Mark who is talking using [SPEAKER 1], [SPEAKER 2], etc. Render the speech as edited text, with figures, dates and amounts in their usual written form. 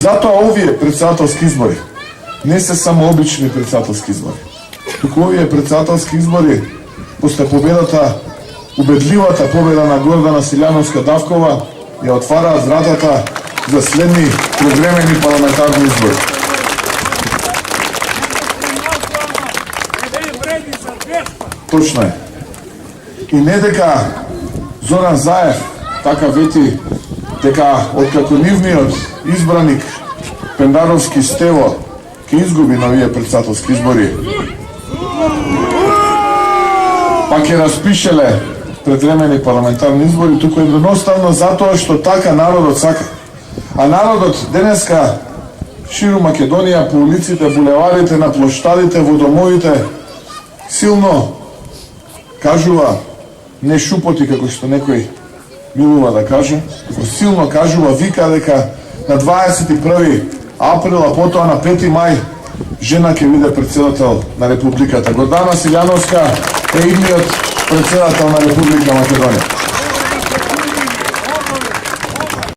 [SPEAKER 1] Затоа овие председателски избори не се само обични председателски избори. Туку овие председателски избори, после победата, убедливата победа на Гордана Силјановска-Давкова, ја отвараат вратата за следни привремени парламентарни избори. Точно е. И не дека Зоран Заев така вети дека откако нивниот избраник Пендаровски Стево ќе изгуби на овие председателски избори, па ќе распишеле предвремени парламентарни избори, туку едноставно затоа што така народот сака. А народот денеска ширу Македонија по улиците, булеварите, на плоштадите, во домовите силно кажува, не шупоти како што некој милува да каже, силно кажува, вика дека на 21 април, а потоа на 5 мај жена ќе биде председател на Републиката. Гордана Силјановска е идниот председател на Република Македонија.